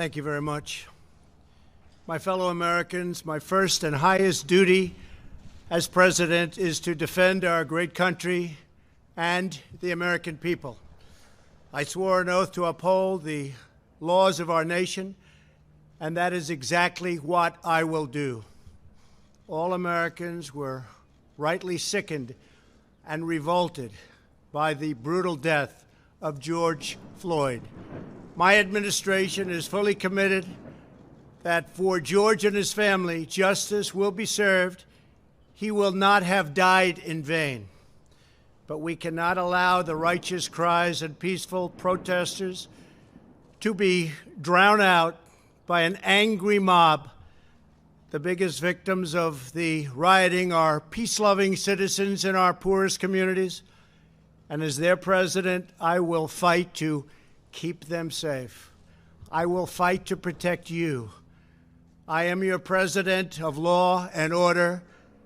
Thank you very much. My fellow Americans, my first and highest duty as president is to defend our great country and the American people. I swore an oath to uphold the laws of our nation, and that is exactly what I will do. All Americans were rightly sickened and revolted by the brutal death of George Floyd. My administration is fully committed that for George and his family, justice will be served. He will not have died in vain. But we cannot allow the righteous cries and peaceful protesters to be drowned out by an angry mob. The biggest victims of the rioting are peace-loving citizens in our poorest communities. And as their president, I will fight to keep them safe. I will fight to protect you. I am your president of law and order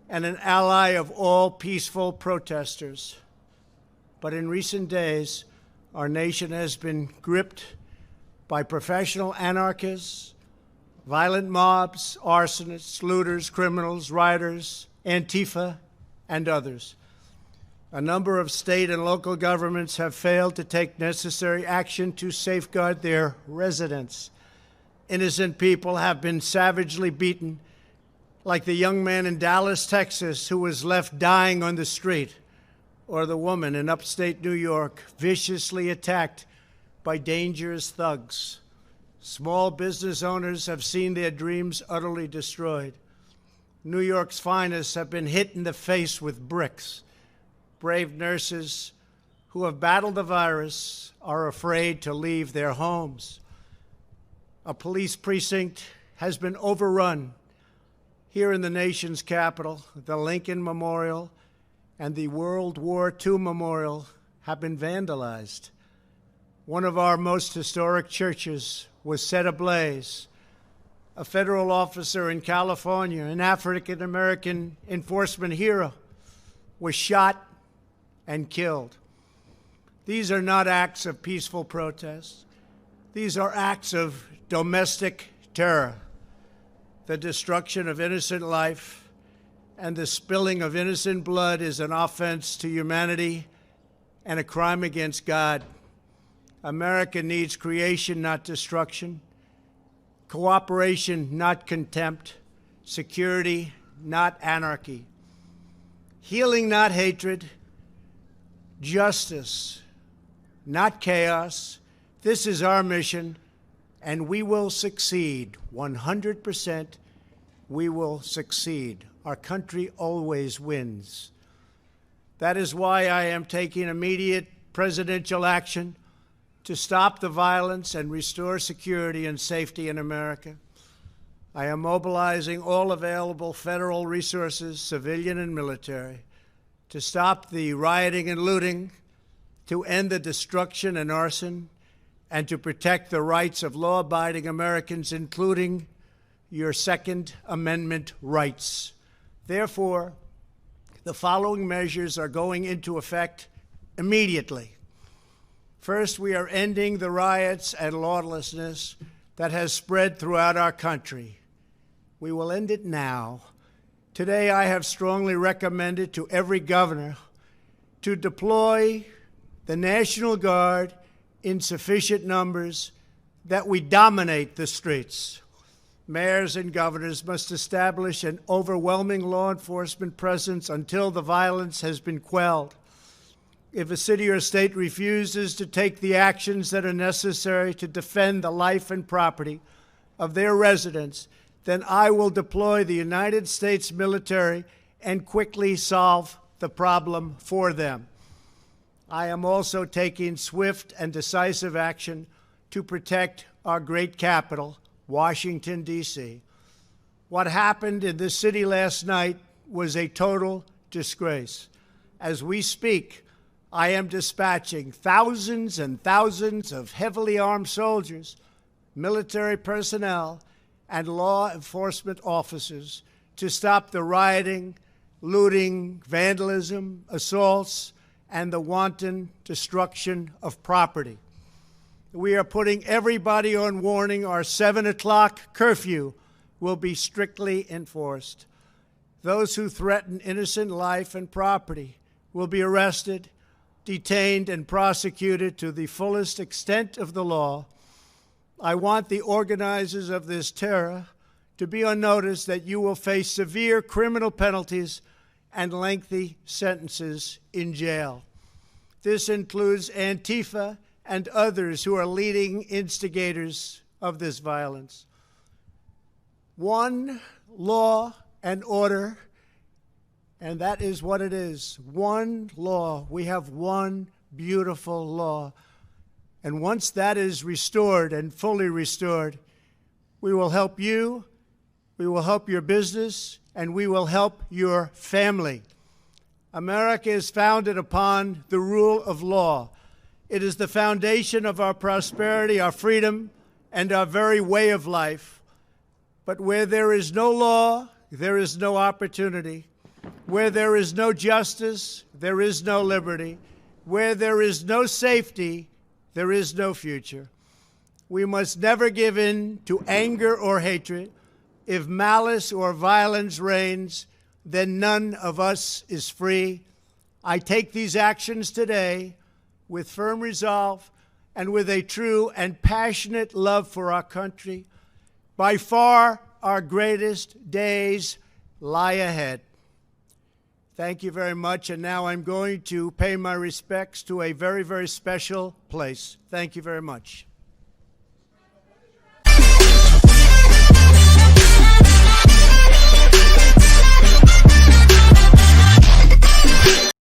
and an ally of all peaceful protesters. But in recent days, our nation has been gripped by professional anarchists, violent mobs, arsonists, looters, criminals, rioters, Antifa, and others. A number of state and local governments have failed to take necessary action to safeguard their residents. Innocent people have been savagely beaten, like the young man in Dallas, Texas, who was left dying on the street, or the woman in upstate New York viciously attacked by dangerous thugs. Small business owners have seen their dreams utterly destroyed. New York's finest have been hit in the face with bricks. Brave nurses who have battled the virus are afraid to leave their homes. A police precinct has been overrun here in the nation's capital. The Lincoln Memorial and the World War II Memorial have been vandalized. One of our most historic churches was set ablaze. A federal officer in California, an African-American enforcement hero, was shot and killed. These are not acts of peaceful protest. These are acts of domestic terror. The destruction of innocent life and the spilling of innocent blood is an offense to humanity and a crime against God. America needs creation, not destruction, cooperation, not contempt, security, not anarchy, healing, not hatred, justice, not chaos. This is our mission, and we will succeed. 100%, we will succeed. Our country always wins. That is why I am taking immediate presidential action to stop the violence and restore security and safety in America. I am mobilizing all available federal resources, civilian and military, to stop the rioting and looting, to end the destruction and arson, and to protect the rights of law-abiding Americans, including your Second Amendment rights. Therefore, the following measures are going into effect immediately. First, we are ending the riots and lawlessness that has spread throughout our country. We will end it now. Today, I have strongly recommended to every governor to deploy the National Guard in sufficient numbers that we dominate the streets. Mayors and governors must establish an overwhelming law enforcement presence until the violence has been quelled. If a city or state refuses to take the actions that are necessary to defend the life and property of their residents, then I will deploy the United States military and quickly solve the problem for them. I am also taking swift and decisive action to protect our great capital, Washington, D.C. What happened in this city last night was a total disgrace. As we speak, I am dispatching thousands and thousands of heavily armed soldiers, military personnel, and law enforcement officers to stop the rioting, looting, vandalism, assaults, and the wanton destruction of property. We are putting everybody on warning. Our 7 o'clock curfew will be strictly enforced. Those who threaten innocent life and property will be arrested, detained, and prosecuted to the fullest extent of the law. I want the organizers of this terror to be on notice that you will face severe criminal penalties and lengthy sentences in jail. This includes Antifa and others who are leading instigators of this violence. One law and order, and that is what it is. One law. We have one beautiful law. And once that is restored and fully restored, we will help you, we will help your business, and we will help your family. America is founded upon the rule of law. It is the foundation of our prosperity, our freedom, and our very way of life. But where there is no law, there is no opportunity. Where there is no justice, there is no liberty. Where there is no safety, there is no future. We must never give in to anger or hatred. If malice or violence reigns, then none of us is free. I take these actions today with firm resolve and with a true and passionate love for our country. By far, our greatest days lie ahead. Thank you very much, and now I'm going to pay my respects to a very, very special place. Thank you very much.